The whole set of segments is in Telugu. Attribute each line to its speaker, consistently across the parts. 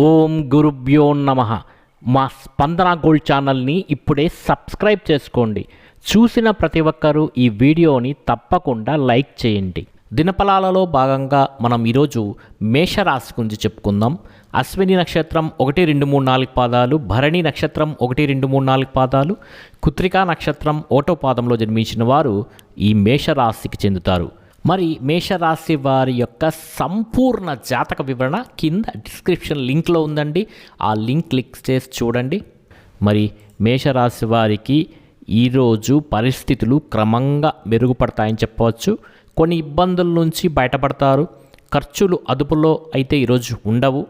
Speaker 1: ఓం గురుభ్యో నమః. మా స్పందన గోల్డ్ ఛానల్ని ఇప్పుడే సబ్స్క్రైబ్ చేసుకోండి. చూసిన ప్రతి ఒక్కరూ ఈ వీడియోని తప్పకుండా లైక్ చేయండి. దినఫలాలలో భాగంగా మనం ఈరోజు మేషరాశి గురించి చెప్పుకుందాం. అశ్విని నక్షత్రం 1, 2, 3, 4 పాదాలు, భరణి నక్షత్రం 1, 2, 3, 4 పాదాలు, కృత్తికా నక్షత్రం 1వ పాదంలో జన్మించిన వారు ఈ మేషరాశికి చెందుతారు. మరి మేషరాశి వారి యొక్క సంపూర్ణ జాతక వివరణ కింద డిస్క్రిప్షన్ లింక్లో ఉందండి. ఆ లింక్ క్లిక్ చేసి చూడండి. మరి మేషరాశి వారికి ఈరోజు పరిస్థితులు క్రమంగా మెరుగుపడతాయని చెప్పవచ్చు. కొన్ని ఇబ్బందుల నుంచి బయటపడతారు. ఖర్చులు అదుపులో అయితే ఈరోజు ఉండవు.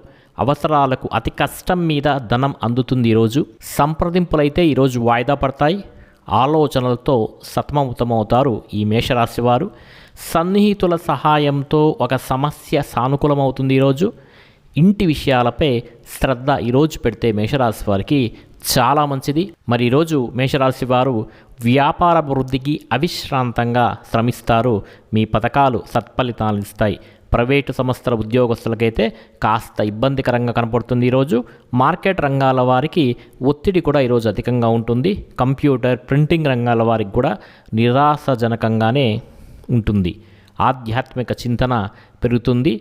Speaker 1: అవసరాలకు అతి కష్టం మీద ధనం అందుతుంది. ఈరోజు సంప్రదింపులైతే ఈరోజు వాయిదా పడతాయి. ఆలోచనలతో సతమతమవుతారు ఈ మేషరాశి వారు. సన్నిహితుల సహాయంతో ఒక సమస్య సానుకూలమవుతుంది. ఈరోజు ఇంటి విషయాలపై శ్రద్ధ ఈరోజు పెడితే మేషరాశి వారికి చాలా మంచిది. మరి ఈరోజు మేషరాశి వారు వ్యాపార వృద్ధికి అవిశ్రాంతంగా శ్రమిస్తారు. మీ పథకాలు సత్ఫలితాలు ఇస్తాయి. ప్రైవేటు సంస్థల ఉద్యోగస్తులకైతే కాస్త ఇబ్బందికరంగా కనపడుతుంది. ఈరోజు మార్కెట్ రంగాల వారికి ఒత్తిడి కూడా ఈరోజు అధికంగా ఉంటుంది. కంప్యూటర్, ప్రింటింగ్ రంగాల వారికి కూడా నిరాశజనకంగానే ఉంటుంది. ఆధ్యాత్మిక చింతన పెరుగుతుంది.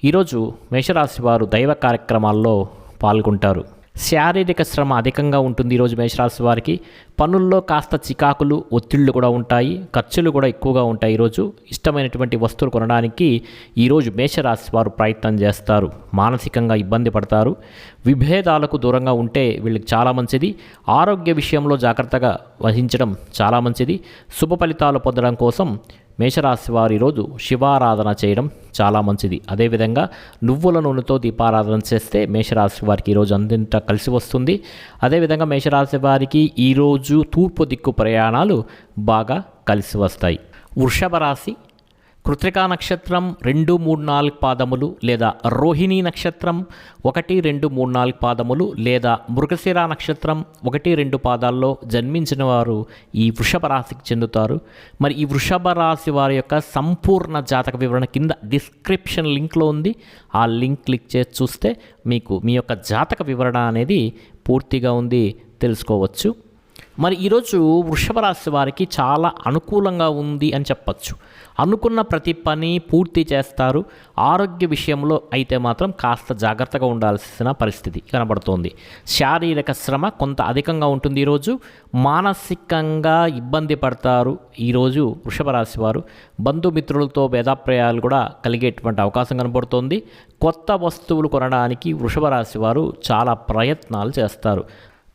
Speaker 1: ఈరోజు మేషరాశి వారు దైవ కార్యక్రమాల్లో పాల్గొంటారు. శారీరక శ్రమ అధికంగా ఉంటుంది. ఈరోజు మేషరాశి వారికి పనుల్లో కాస్త చికాకులు, ఒత్తిళ్లు కూడా ఉంటాయి. ఖర్చులు కూడా ఎక్కువగా ఉంటాయి. ఈరోజు ఇష్టమైనటువంటి వస్తువులు కొనడానికి ఈరోజు మేషరాశి వారు ప్రయత్నం చేస్తారు. మానసికంగా ఇబ్బంది పడతారు. విభేదాలకు దూరంగా ఉంటే వీళ్ళకి చాలా మంచిది. ఆరోగ్య విషయంలో జాగ్రత్తగా వహించడం చాలా మంచిది. శుభ ఫలితాలు పొందడం కోసం మేషరాశి వారు ఈరోజు శివారాధన చేయడం చాలా మంచిది. అదేవిధంగా నువ్వుల నూనెతో దీపారాధన చేస్తే మేషరాశి వారికి ఈరోజు అందింట కలిసి వస్తుంది. అదేవిధంగా మేషరాశి వారికి ఈరోజు తూర్పు దిక్కు ప్రయాణాలు బాగా కలిసి వస్తాయి. వృషభ రాశి కృత్తికా నక్షత్రం 2, 3, 4 పాదములు లేదా రోహిణీ నక్షత్రం 1, 2, 3, 4 పాదములు లేదా మృగశిర నక్షత్రం 1, 2 పాదాల్లో జన్మించిన వారు ఈ వృషభ రాశికి చెందుతారు. మరి ఈ వృషభ రాశి వారి యొక్క సంపూర్ణ జాతక వివరణ కింద డిస్క్రిప్షన్ లింక్లో ఉంది. ఆ లింక్ క్లిక్ చేసి చూస్తే మీకు మీ యొక్క జాతక వివరణ అనేది పూర్తిగా ఉంది తెలుసుకోవచ్చు. మరి ఈరోజు వృషభ రాశి వారికి చాలా అనుకూలంగా ఉంది అని చెప్పచ్చు. అనుకున్న ప్రతి పని పూర్తి చేస్తారు. ఆరోగ్య విషయంలో అయితే మాత్రం కాస్త జాగ్రత్తగా ఉండాల్సిన పరిస్థితి కనబడుతోంది. శారీరక శ్రమ కొంత అధికంగా ఉంటుంది. ఈరోజు మానసికంగా ఇబ్బంది పడతారు. ఈరోజు వృషభ రాశి వారు బంధుమిత్రులతో భేదాభిప్రాయాలు కూడా కలిగేటువంటి అవకాశం కనబడుతోంది. కొత్త వస్తువులు కొనడానికి వృషభ రాశి వారు చాలా ప్రయత్నాలు చేస్తారు.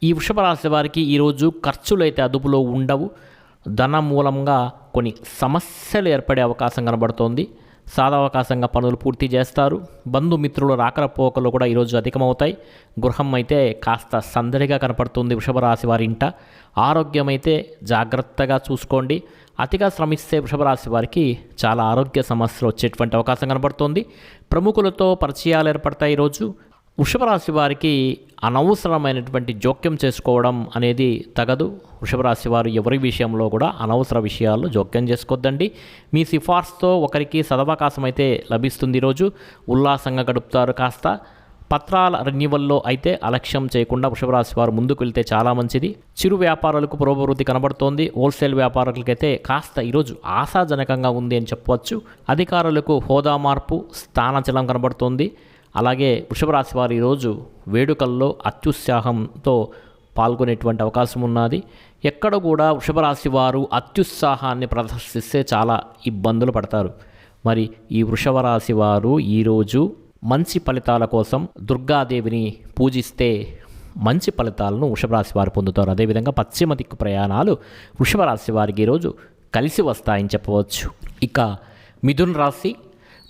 Speaker 1: ఈ వృషభ రాశి వారికి ఈరోజు ఖర్చులు అయితే అదుపులో ఉండవు. ధన మూలంగా కొన్ని సమస్యలు ఏర్పడే అవకాశం కనబడుతోంది. సాధావకాశంగా పనులు పూర్తి చేస్తారు. బంధుమిత్రుల రాకరపోకలు కూడా ఈరోజు అధికమవుతాయి. గృహం అయితే కాస్త సందడిగా కనపడుతుంది వృషభ రాశి వారి ఇంట. ఆరోగ్యం అయితే జాగ్రత్తగా చూసుకోండి. అతిగా శ్రమిస్తే వృషభ రాశి వారికి చాలా ఆరోగ్య సమస్యలు వచ్చేటువంటి అవకాశం కనబడుతోంది. ప్రముఖులతో పరిచయాలు ఏర్పడతాయి. ఈరోజు వృషభ రాశి వారికి అనవసరమైనటువంటి జోక్యం చేసుకోవడం అనేది తగదు. వృషభ రాశి వారు ఎవరి విషయంలో కూడా అనవసర విషయాల్లో జోక్యం చేసుకోవద్దండి. మీ సిఫార్సుతో ఒకరికి సదవకాశం అయితే లభిస్తుంది. ఈరోజు ఉల్లాసంగా గడుపుతారు. కాస్త పత్రాల రెన్యువల్లో అయితే అలక్ష్యం చేయకుండా వృషభ రాశి వారు ముందుకు వెళ్తే చాలా మంచిది. చిరు వ్యాపారులకు పురోభివృద్ధి కనబడుతోంది. హోల్సేల్ వ్యాపారులకైతే కాస్త ఈరోజు ఆశాజనకంగా ఉంది అని చెప్పవచ్చు. అధికారులకు హోదా మార్పు, స్థానచలం కనబడుతోంది. అలాగే వృషభ రాశి వారు ఈరోజు వేడుకల్లో అత్యుత్సాహంతో పాల్గొనేటువంటి అవకాశం ఉన్నది. ఎక్కడ కూడా వృషభ రాశి వారు అత్యుత్సాహాన్ని ప్రదర్శిస్తే చాలా ఇబ్బందులు పడతారు. మరి ఈ వృషభ రాశి వారు ఈరోజు మంచి ఫలితాల కోసం దుర్గాదేవిని పూజిస్తే మంచి ఫలితాలను వృషభ రాశి వారు పొందుతారు. అదేవిధంగా పశ్చిమ దిక్కు ప్రయాణాలు వృషభ రాశి వారికి ఈరోజు కలిసి వస్తాయని చెప్పవచ్చు. ఇక మిథున రాశి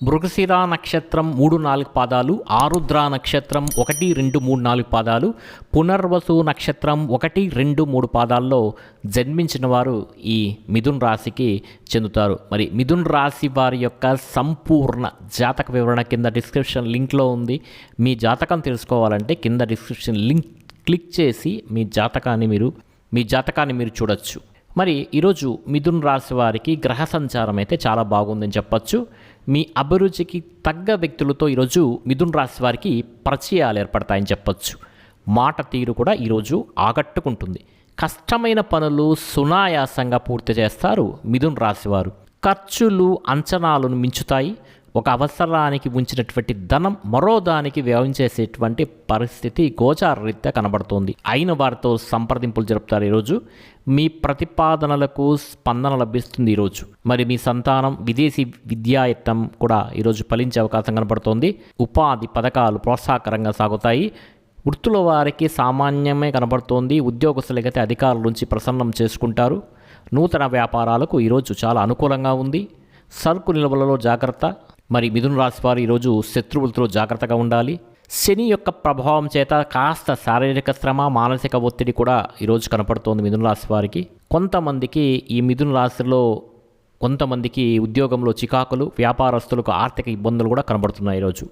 Speaker 1: మృగశిర నక్షత్రం 3, 4 పాదాలు, ఆరుద్ర నక్షత్రం 1, 2, 3, 4 పాదాలు, పునర్వసు నక్షత్రం 1, 2, 3 పాదాల్లో జన్మించిన వారు ఈ మిథున రాశికి చెందుతారు. మరి మిథున రాశి వారి యొక్క సంపూర్ణ జాతక వివరణ కింద డిస్క్రిప్షన్ లింక్లో ఉంది. మీ జాతకం తెలుసుకోవాలంటే కింద డిస్క్రిప్షన్ లింక్ క్లిక్ చేసి మీ జాతకాన్ని మీరు చూడొచ్చు. మరి ఈరోజు మిథున రాశి వారికి గ్రహ సంచారం అయితే చాలా బాగుందని చెప్పచ్చు. మీ అభిరుచికి తగ్గ వ్యక్తులతో ఈరోజు మిథున రాశి వారికి పరిచయాలు ఏర్పడతాయని చెప్పొచ్చు. మాట తీరు కూడా ఈరోజు ఆకట్టుకుంటుంది. కష్టమైన పనులు సునాయాసంగా పూర్తి చేస్తారు మిథున రాశివారు. ఖర్చులు అంచనాలను మించుతాయి. ఒక అవసరానికి ఉంచినటువంటి ధనం మరో దానికి వ్యయం చేసేటువంటి పరిస్థితి గోచారరీత్యా కనబడుతోంది. అయిన వారితో సంప్రదింపులు జరుపుతారు ఈరోజు. మీ ప్రతిపాదనలకు స్పందన లభిస్తుంది ఈరోజు. మరి మీ సంతానం విదేశీ విద్యాయత్నం కూడా ఈరోజు ఫలించే అవకాశం కనబడుతోంది. ఉపాధి పథకాలు ప్రోత్సాహకరంగా సాగుతాయి. వృత్తుల వారికి సామాన్యమే కనబడుతోంది. ఉద్యోగస్తులకైతే అధికారుల నుంచి ప్రసన్నం చేసుకుంటారు. నూతన వ్యాపారాలకు ఈరోజు చాలా అనుకూలంగా ఉంది. సరుకు నిల్వలలో జాగ్రత్త. మరి మిథున రాశి వారు ఈరోజు శత్రువులతో జాగ్రత్తగా ఉండాలి. శని యొక్క ప్రభావం చేత కాస్త శారీరక శ్రమ, మానసిక ఒత్తిడి కూడా ఈరోజు కనపడుతోంది మిథున రాశి వారికి. కొంతమందికి ఈ మిథున రాశిలో కొంతమందికి ఉద్యోగంలో చికాకులు, వ్యాపారస్తులకు ఆర్థిక ఇబ్బందులు కూడా కనబడుతున్నాయి ఈరోజు.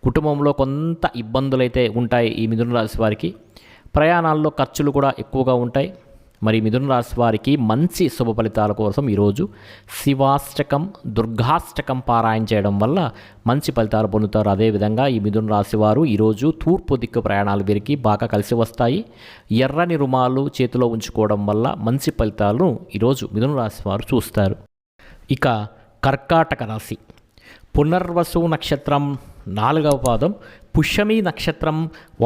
Speaker 1: కుటుంబంలో కొంత ఇబ్బందులు అయితే ఉంటాయి ఈ మిథున రాశి వారికి. ప్రయాణాల్లో ఖర్చులు కూడా ఎక్కువగా ఉంటాయి. మరి మిథున రాశి వారికి మంచి శుభ ఫలితాల కోసం ఈరోజు శివాష్టకం, దుర్గాష్టకం పారాయణ చేయడం వల్ల మంచి ఫలితాలు పొందుతారు. అదేవిధంగా ఈ మిథున రాశి వారు ఈరోజు తూర్పు దిక్కు ప్రయాణాలు వీరికి బాగా కలిసి వస్తాయి. ఎర్రని రుమాలు చేతిలో ఉంచుకోవడం వల్ల మంచి ఫలితాలను ఈరోజు మిథున రాశి వారు చూస్తారు. ఇక కర్కాటక రాశి. పునర్వసు నక్షత్రం 4వ పాదం, పుష్యమి నక్షత్రం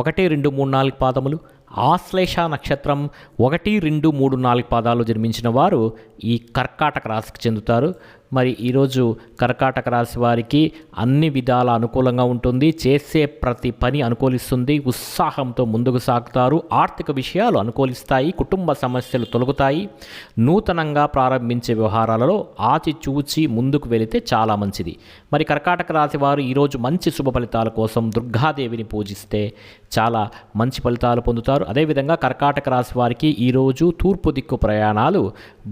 Speaker 1: 1, 2, 3, 4 పాదములు, ఆశ్లేష నక్షత్రం 1, 2, 3, 4 పాదాలు జన్మించిన వారు ఈ కర్కాటక రాశికి చెందుతారు. మరి ఈరోజు కర్కాటక రాశి వారికి అన్ని విధాల అనుకూలంగా ఉంటుంది. చేసే ప్రతి పని అనుకూలిస్తుంది. ఉత్సాహంతో ముందుకు సాగుతారు. ఆర్థిక విషయాలు అనుకూలిస్తాయి. కుటుంబ సమస్యలు తొలగుతాయి. నూతనంగా ప్రారంభించే వ్యవహారాలలో ఆచిచూచి ముందుకు వెళితే చాలా మంచిది. మరి కర్కాటక రాశి వారు ఈరోజు మంచి శుభ ఫలితాల కోసం దుర్గాదేవిని పూజిస్తే చాలా మంచి ఫలితాలు పొందుతారు. అదేవిధంగా కర్కాటక రాశి వారికి ఈరోజు తూర్పు దిక్కు ప్రయాణాలు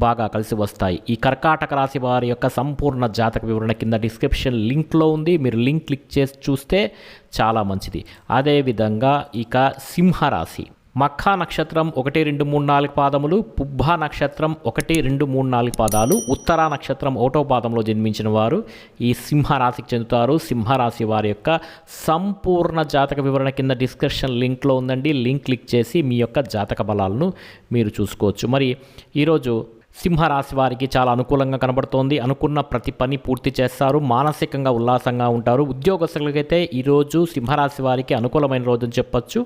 Speaker 1: బాగా కలిసి వస్తాయి. ఈ కర్కాటక రాశి వారి యొక్క సంపూర్ణ జాతక వివరణ కింద డిస్క్రిప్షన్ లింక్లో ఉంది. మీరు లింక్ క్లిక్ చేసి చూస్తే చాలా మంచిది. అదేవిధంగా ఇక సింహరాశి. మఖా నక్షత్రం 1, 2, 3, 4 పాదములు, పుబ్బా నక్షత్రం 1, 2, 3, 4 పాదాలు, ఉత్తరా నక్షత్రం 1వ పాదంలో జన్మించిన వారు ఈ సింహరాశికి చెందుతారు. సింహరాశి వారి యొక్క సంపూర్ణ జాతక వివరణ కింద డిస్క్రిప్షన్ లింక్లో ఉందండి. లింక్ క్లిక్ చేసి మీ యొక్క జాతక బలాలను మీరు చూసుకోవచ్చు. మరి ఈరోజు సింహరాశి వారికి చాలా అనుకూలంగా కనబడుతోంది. అనుకున్న ప్రతి పని పూర్తి చేస్తారు. మానసికంగా ఉల్లాసంగా ఉంటారు. ఉద్యోగస్తులకైతే ఈరోజు సింహరాశి వారికి అనుకూలమైన రోజు అని చెప్పొచ్చు.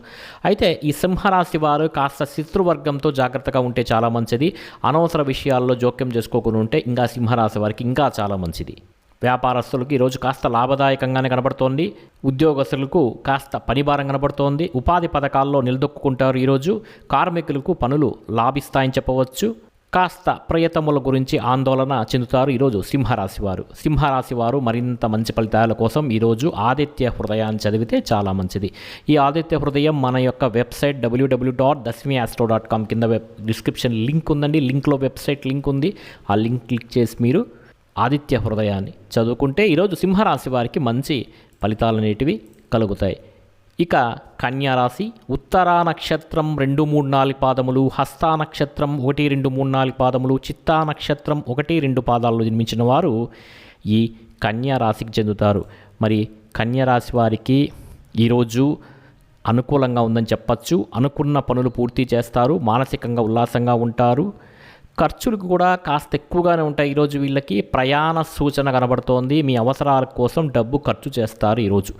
Speaker 1: అయితే ఈ సింహరాశి వారు కాస్త శత్రువర్గంతో జాగ్రత్తగా ఉంటే చాలా మంచిది. అనవసర విషయాల్లో జోక్యం చేసుకోకుండా ఉంటే ఇంకా సింహరాశి వారికి ఇంకా చాలా మంచిది. వ్యాపారస్తులకు ఈరోజు కాస్త లాభదాయకంగానే కనబడుతోంది. ఉద్యోగస్తులకు కాస్త పనిభారం కనబడుతోంది. ఉపాధి పథకాల్లో నిలదొక్కుంటారు. ఈరోజు కార్మికులకు పనులు లాభిస్తాయని చెప్పవచ్చు. కాస్త ప్రయత్నముల గురించి ఆందోళన చెందుతారు ఈరోజు సింహరాశి వారు. సింహరాశి వారు మరింత మంచి ఫలితాల కోసం ఈరోజు ఆదిత్య హృదయాన్ని చదివితే చాలా మంచిది. ఈ ఆదిత్య హృదయం మన యొక్క వెబ్సైట్ www.dasmiastro.com కింద డిస్క్రిప్షన్ లింక్ ఉందండి. లింక్లో వెబ్సైట్ లింక్ ఉంది. ఆ లింక్ క్లిక్ చేసి మీరు ఆదిత్య హృదయాన్ని చదువుకుంటే ఈరోజు సింహరాశి వారికి మంచి ఫలితాలు అనేటివి కలుగుతాయి. ఇక కన్యారాశి. ఉత్తరా నక్షత్రం 2, 3, 4 పాదములు, హస్తా నక్షత్రం 1, 2, 3, 4 పాదములు, చిత్తా నక్షత్రం 1, 2 పాదాల్లో జన్మించిన వారు ఈ కన్యారాశికి చెందుతారు. మరి కన్యారాశి వారికి ఈరోజు అనుకూలంగా ఉందని చెప్పచ్చు. అనుకున్న పనులు పూర్తి చేస్తారు. మానసికంగా ఉల్లాసంగా ఉంటారు. ఖర్చులకు కూడా కాస్త ఎక్కువగానే ఉంటాయి ఈరోజు వీళ్ళకి. ప్రయాణ సూచన కనబడుతోంది. మీ అవసరాల కోసం డబ్బు ఖర్చు చేస్తారు ఈరోజు.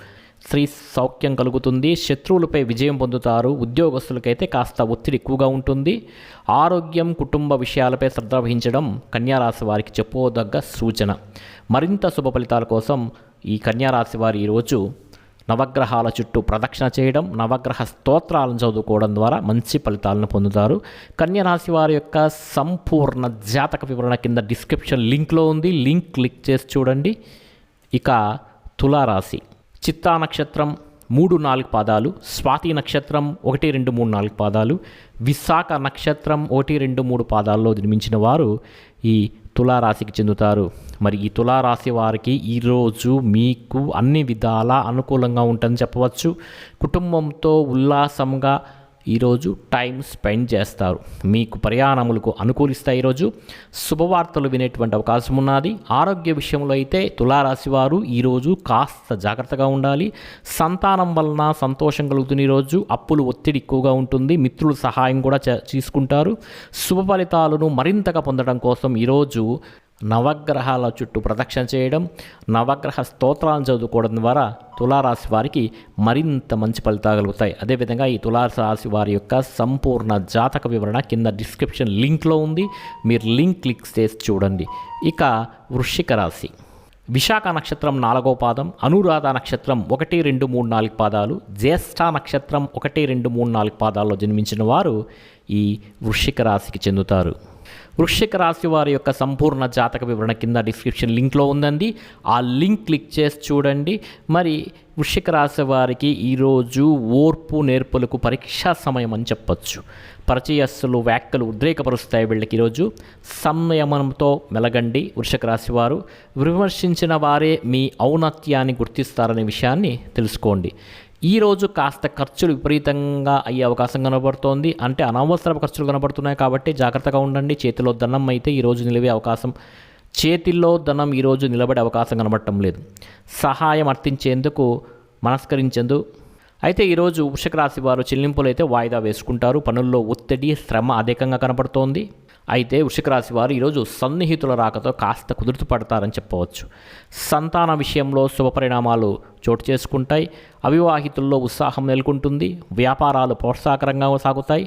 Speaker 1: స్త్రీ సౌఖ్యం కలుగుతుంది. శత్రువులపై విజయం పొందుతారు. ఉద్యోగస్తులకైతే కాస్త ఒత్తిడి ఎక్కువగా ఉంటుంది. ఆరోగ్యం, కుటుంబ విషయాలపై శ్రద్ధ వహించడం కన్యారాశి వారికి చెప్పుకోదగ్గ సూచన. మరింత శుభ ఫలితాల కోసం ఈ కన్యారాశి వారు ఈరోజు నవగ్రహాల చుట్టూ ప్రదక్షిణ చేయడం, నవగ్రహ స్తోత్రాలను చదువుకోవడం ద్వారా మంచి ఫలితాలను పొందుతారు. కన్యారాశి వారి యొక్క సంపూర్ణ జాతక వివరణ కింద డిస్క్రిప్షన్ లింక్లో ఉంది. లింక్ క్లిక్ చేసి చూడండి. ఇక తులారాశి. చిత్తా నక్షత్రం 3, 4 పాదాలు, స్వాతి నక్షత్రం 1, 2, 3, 4 పాదాలు, విశాఖ నక్షత్రం 1, 2, 3 పాదాల్లో జన్మించిన వారు ఈ తులారాశికి చెందుతారు. మరి ఈ తులారాశి వారికి ఈరోజు మీకు అన్ని విధాలా అనుకూలంగా ఉంటుందని చెప్పవచ్చు. కుటుంబంతో ఉల్లాసంగా ఈరోజు టైం స్పెండ్ చేస్తారు. మీకు ప్రయాణములకు అనుకూలిస్తాయి. ఈరోజు శుభవార్తలు వినేటువంటి అవకాశం ఉన్నది. ఆరోగ్య విషయంలో అయితే తులారాశి వారు ఈరోజు కాస్త జాగ్రత్తగా ఉండాలి. సంతానం వలన సంతోషం కలుగుతుంది. ఈరోజు అప్పులు ఒత్తిడి ఎక్కువగా ఉంటుంది. మిత్రుల సహాయం కూడా తీసుకుంటారు. శుభ ఫలితాలను మరింతగా పొందడం కోసం ఈరోజు నవగ్రహాల చుట్టూ ప్రదక్షిణ చేయడం, నవగ్రహ స్తోత్రాలను చదువుకోవడం ద్వారా తులారాశి వారికి మరింత మంచి ఫలితాలు కలుగుతాయి. అదేవిధంగా ఈ తులారాశి వారి యొక్క సంపూర్ణ జాతక వివరణ కింద డిస్క్రిప్షన్ లింక్లో ఉంది. మీరు లింక్ క్లిక్ చేసి చూడండి. ఇక వృశ్చిక రాశి, విశాఖ నక్షత్రం 4వ పాదం, అనురాధ నక్షత్రం 1, 2, 3, 4 పాదాలు, జ్యేష్ఠ నక్షత్రం 1, 2, 3, 4 పాదాల్లో జన్మించిన వారు ఈ వృశ్చిక రాశికి చెందుతారు. వృశ్చిక రాశి వారి యొక్క సంపూర్ణ జాతక వివరణ కింద డిస్క్రిప్షన్ లింక్లో ఉందండి. ఆ లింక్ క్లిక్ చేసి చూడండి. మరి వృశ్చిక రాశి వారికి ఈరోజు ఓర్పు నేర్పులకు పరీక్షా సమయం అని చెప్పచ్చు. పరిచయస్సులు వ్యాఖ్యలు ఉద్రేకపరుస్తాయి. వీళ్ళకి ఈరోజు సంయమనంతో మెలగండి. వృశ్చిక రాశి వారు విమర్శించిన వారే మీ ఔన్నత్యాన్ని గుర్తిస్తారనే విషయాన్ని తెలుసుకోండి. ఈరోజు కాస్త ఖర్చులు విపరీతంగా అయ్యే అవకాశం కనబడుతోంది. అంటే అనవసర ఖర్చులు కనబడుతున్నాయి కాబట్టి జాగ్రత్తగా ఉండండి. చేతిలో ధనం అయితే ఈరోజు నిలివే అవకాశం, చేతిల్లో ధనం ఈరోజు నిలబడే అవకాశం కనబడటం లేదు. సహాయం అర్థించేందుకు మనస్కరించేందుకు అయితే ఈరోజు వృశ్చిక రాశి వారు చెల్లింపులు అయితే వాయిదా వేసుకుంటారు. పనుల్లో ఒత్తిడి శ్రమ అధికంగా కనబడుతోంది. అయితే వృశ్చిక రాశి వారు ఈరోజు సన్నిహితుల రాకతో కాస్త కుదురుతు పడతారని చెప్పవచ్చు. సంతాన విషయంలో శుభపరిణామాలు చోటు చేసుకుంటాయి. అవివాహితుల్లో ఉత్సాహం నెలకొంటుంది. వ్యాపారాలు ప్రోత్సాహకరంగా సాగుతాయి.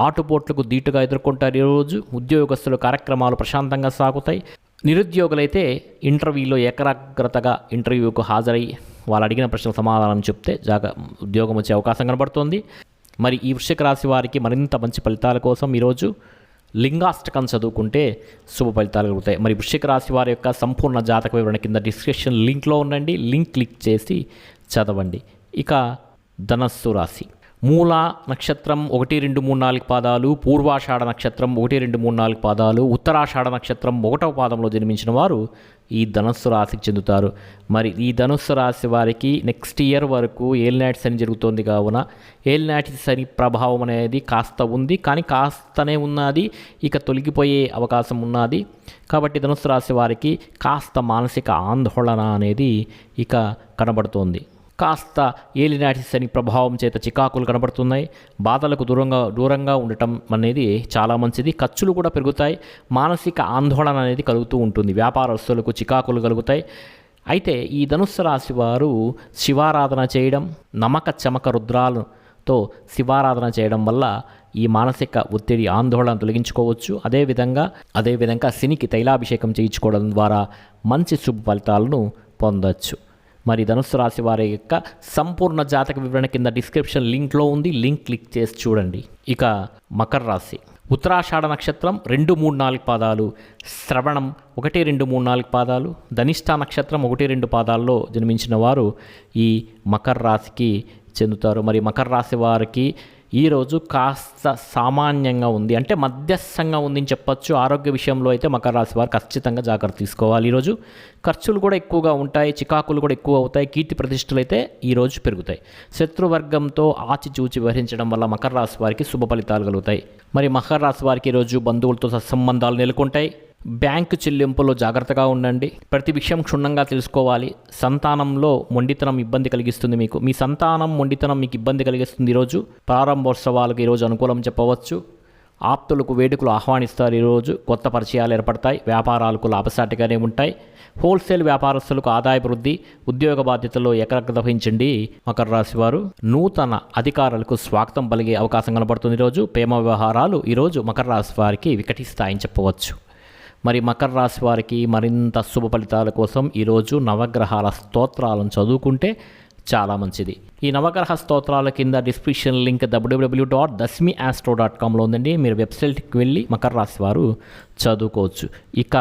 Speaker 1: ఆటుపోట్లకు ధీటుగా ఎదుర్కొంటారు. ఈరోజు ఉద్యోగస్తుల కార్యక్రమాలు ప్రశాంతంగా సాగుతాయి. నిరుద్యోగులైతే ఇంటర్వ్యూలో ఏకాగ్రతగా ఇంటర్వ్యూకు హాజరై వాళ్ళు అడిగిన ప్రశ్నలకు సమాధానం చెప్తే ఉద్యోగం వచ్చే అవకాశం కనబడుతోంది. మరి ఈ వృశ్చిక రాశి వారికి మరింత మంచి ఫలితాల కోసం ఈరోజు లింగాష్టకం చదువుకుంటే శుభ ఫలితాలు కలుగుతాయి. మరి వృశ్చిక రాశి వారి యొక్క సంపూర్ణ జాతక వివరణ కింద డిస్క్రిప్షన్ లింక్లో ఉండండి. లింక్ క్లిక్ చేసి చదవండి. ఇక ధనస్సు రాశి, మూల నక్షత్రం 1, 2, 3, 4 పాదాలు, పూర్వాషాఢ నక్షత్రం 1, 2, 3, 4 పాదాలు, ఉత్తరాషాఢ నక్షత్రం 1వ పాదంలో జన్మించిన వారు ఈ ధనుస్సు రాశికి చెందుతారు. మరి ఈ ధనుస్సు రాశి వారికి నెక్స్ట్ ఇయర్ వరకు ఏలినాటి శని జరుగుతోంది కావున ఏలినాటి శని ప్రభావం అనేది కాస్త ఉంది, కానీ కాస్తనే ఉన్నది, ఇక తొలగిపోయే అవకాశం ఉన్నది. కాబట్టి ధనుస్సు రాశి వారికి కాస్త మానసిక ఆందోళన అనేది ఇక కనబడుతోంది. కాస్త ఏలినాటి శని ప్రభావం చేత చికాకులు కనబడుతున్నాయి. బాధలకు దూరంగా ఉండటం అనేది చాలా మంచిది. ఖర్చులు కూడా పెరుగుతాయి. మానసిక ఆందోళన అనేది కలుగుతూ ఉంటుంది. వ్యాపారస్తులకు చికాకులు కలుగుతాయి. అయితే ఈ ధనుస్సు రాశి వారు శివారాధన చేయడం, నమక చమక రుద్రాలతో శివారాధన చేయడం వల్ల ఈ మానసిక ఒత్తిడి ఆందోళన తొలగించుకోవచ్చు. అదేవిధంగా శనికి తైలాభిషేకం చేయించుకోవడం ద్వారా మంచి శుభ ఫలితాలను పొందవచ్చు. మరి ధనుస్సు రాశి వారి యొక్క సంపూర్ణ జాతక వివరణ కింద డిస్క్రిప్షన్ లింక్లో ఉంది. లింక్ క్లిక్ చేసి చూడండి. ఇక మకర రాశి, ఉత్తరాషాఢ నక్షత్రం 2, 3, 4 పాదాలు, శ్రవణం 1, 2, 3, 4 పాదాలు, ధనిష్ఠ నక్షత్రం 1, 2 పాదాల్లో జన్మించిన వారు ఈ మకర రాశికి చెందుతారు. మరి మకర రాశి వారికి ఈరోజు కాస్త సామాన్యంగా ఉంది, అంటే మధ్యస్థంగా ఉందని చెప్పచ్చు. ఆరోగ్య విషయంలో అయితే మకర రాశి వారు ఖచ్చితంగా జాగ్రత్త తీసుకోవాలి. ఈరోజు ఖర్చులు కూడా ఎక్కువగా ఉంటాయి, చికాకులు కూడా ఎక్కువ అవుతాయి, కీర్తి ప్రతిష్టలు అయితే ఈరోజు పెరుగుతాయి. శత్రువర్గంతో ఆచిచూచి వ్యవహరించడం వల్ల మకర రాశి వారికి శుభ ఫలితాలు కలుగుతాయి. మరి మకర రాశి వారికి ఈరోజు బంధువులతో సత్సంబంధాలు నెలకొంటాయి. బ్యాంకు చెల్లింపులో జాగ్రత్తగా ఉండండి. ప్రతి విషయం క్షుణ్ణంగా తెలుసుకోవాలి. సంతానంలో మొండితనం ఇబ్బంది కలిగిస్తుంది. మీ సంతానం మొండితనం మీకు ఇబ్బంది కలిగిస్తుంది. ఈరోజు ప్రారంభోత్సవాలకు ఈరోజు అనుకూలం చెప్పవచ్చు. ఆప్తులకు వేడుకలు ఆహ్వానిస్తారు. ఈరోజు కొత్త పరిచయాలు ఏర్పడతాయి. వ్యాపారాలకు లాభసాటిగానే ఉంటాయి. హోల్సేల్ వ్యాపారస్తులకు ఆదాయ వృద్ధి, ఉద్యోగ బాధ్యతల్లో ఏకాగ్రత వహించండి. మకర రాశి వారు నూతన అధికారులకు స్వాగతం పలిగే అవకాశం కనబడుతుంది. ఈరోజు ప్రేమ వ్యవహారాలు ఈరోజు మకర రాశి వారికి వికటిస్తాయని చెప్పవచ్చు. మరి మకర రాశి వారికి మరింత శుభ ఫలితాల కోసం ఈరోజు నవగ్రహాల స్తోత్రాలను చదువుకుంటే చాలా మంచిది. ఈ నవగ్రహ స్తోత్రాల కింద డిస్క్రిప్షన్ లింక్ www.dasmiastro.comలో ఉందండి. మీరు వెబ్సైట్కి వెళ్ళి మకర రాశి వారు చదువుకోవచ్చు. ఇక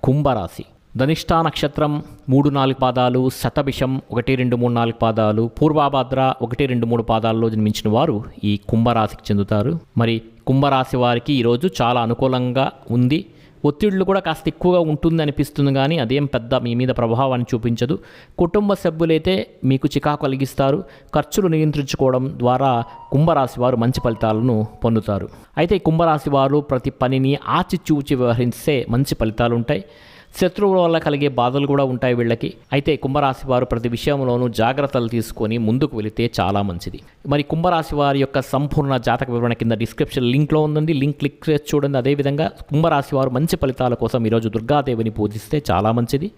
Speaker 1: కుంభరాశి, ధనిష్ఠా నక్షత్రం 3, 4 పాదాలు, శతభిషం 1, 2, 3, 4 పాదాలు, పూర్వాభాద్ర 1, 2, 3 పాదాల్లో జన్మించిన వారు ఈ కుంభరాశికి చెందుతారు. మరి కుంభరాశి వారికి ఈరోజు చాలా అనుకూలంగా ఉంది. ఒత్తిళ్లు కూడా కాస్త ఎక్కువగా ఉంటుంది అనిపిస్తుంది, కానీ అదేం పెద్ద మీ మీద ప్రభావాన్ని చూపించదు. కుటుంబ సభ్యులైతే మీకు చికాకు కలిగిస్తారు. ఖర్చులు నియంత్రించుకోవడం ద్వారా కుంభరాశి వారు మంచి ఫలితాలను పొందుతారు. అయితే కుంభరాశి వారు ప్రతి పనిని ఆచిచూచి వ్యవహరిస్తే మంచి ఫలితాలు ఉంటాయి. శత్రువుల వల్ల కలిగే బాధలు కూడా ఉంటాయి వీళ్ళకి. అయితే కుంభరాశి వారు ప్రతి విషయంలోనూ జాగ్రత్తలు తీసుకొని ముందుకు వెళితే చాలా మంచిది. మరి కుంభరాశి వారి యొక్క సంపూర్ణ జాతక వివరణ కింద డిస్క్రిప్షన్ లింక్లో ఉందండి, లింక్ క్లిక్ చేసి చూడండి. అదేవిధంగా కుంభరాశి వారు మంచి ఫలితాల కోసం ఈరోజు దుర్గాదేవిని పూజిస్తే చాలా మంచిది.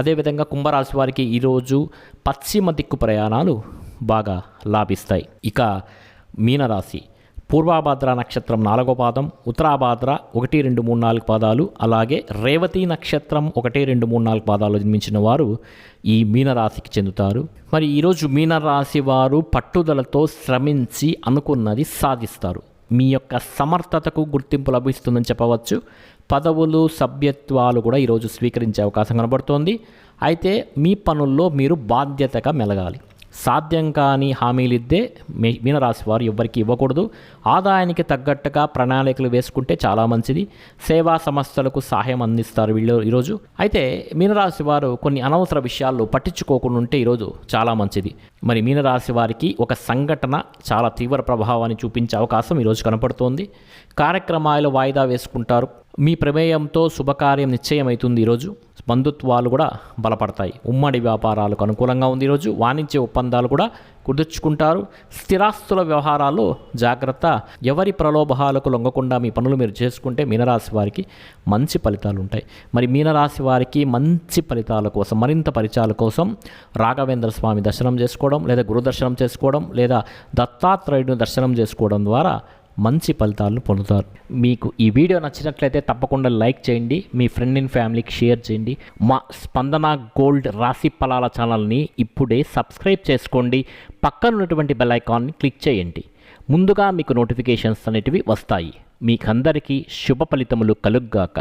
Speaker 1: అదేవిధంగా కుంభరాశి వారికి ఈరోజు పశ్చిమ దిక్కు ప్రయాణాలు బాగా లాభిస్తాయి. ఇక మీనరాశి, పూర్వాభాద్ర నక్షత్రం 4వ పాదం, ఉత్తరాభాద్ర 1, 2, 3, 4 పాదాలు, అలాగే రేవతి నక్షత్రం 1, 2, 3, 4 పాదాలు జన్మించిన వారు ఈ మీనరాశికి చెందుతారు. మరి ఈరోజు మీనరాశి వారు పట్టుదలతో శ్రమించి అనుకున్నది సాధిస్తారు. మీ యొక్క సమర్థతకు గుర్తింపు లభిస్తుందని చెప్పవచ్చు. పదవులు, సభ్యత్వాలు కూడా ఈరోజు స్వీకరించే అవకాశం కనబడుతోంది. అయితే మీ పనుల్లో మీరు బాధ్యతగా మెలగాలి. సాధ్యం కాని హామీలిద్దే మీనరాశి వారు ఎవ్వరికి ఇవ్వకూడదు. ఆదాయానికి తగ్గట్టుగా ప్రణాళికలు వేసుకుంటే చాలా మంచిది. సేవా సంస్థలకు సహాయం అందిస్తారు వీళ్ళు ఈరోజు. అయితే మీనరాశి వారు కొన్ని అనవసర విషయాల్లో పట్టించుకోకుండా ఉంటే ఈరోజు చాలా మంచిది. మరి మీనరాశి వారికి ఒక సంఘటన చాలా తీవ్ర ప్రభావాన్ని చూపించే అవకాశం ఈరోజు కనపడుతోంది. కార్యక్రమాలు వాయిదా వేసుకుంటారు. మీ ప్రమేయంతో శుభకార్యం నిశ్చయమవుతుంది. ఈరోజు బంధుత్వాలు కూడా బలపడతాయి. ఉమ్మడి వ్యాపారాలకు అనుకూలంగా ఉంది. ఈరోజు వాణిజ్య ఒప్పందాలు కూడా కుదుర్చుకుంటారు. స్థిరాస్తుల వ్యవహారాల్లో జాగ్రత్త. ఎవరి ప్రలోభాలకు లొంగకుండా మీ పనులు మీరు చేసుకుంటే మీనరాశి వారికి మంచి ఫలితాలు ఉంటాయి. మరి మీనరాశి వారికి మంచి ఫలితాల కోసం, మరింత పరిచయాల కోసం రాఘవేంద్ర స్వామి దర్శనం చేసుకోవడం, లేదా గురు దర్శనం చేసుకోవడం, లేదా దత్తాత్రేయుడిని దర్శనం చేసుకోవడం ద్వారా మంచి ఫలితాలను పొందుతారు. మీకు ఈ వీడియో నచ్చినట్లయితే తప్పకుండా లైక్ చేయండి, మీ ఫ్రెండ్ అండ్ ఫ్యామిలీకి షేర్ చేయండి. మా స్పందన గోల్డ్ రాశి ఫలాల ఛానల్ని ఇప్పుడే సబ్స్క్రైబ్ చేసుకోండి. పక్కన ఉన్నటువంటి బెల్ ఐకాన్ని క్లిక్ చేయండి. ముందుగా మీకు నోటిఫికేషన్స్ అనేటివి వస్తాయి. మీకందరికీ శుభ ఫలితములు కలుగ్గాక.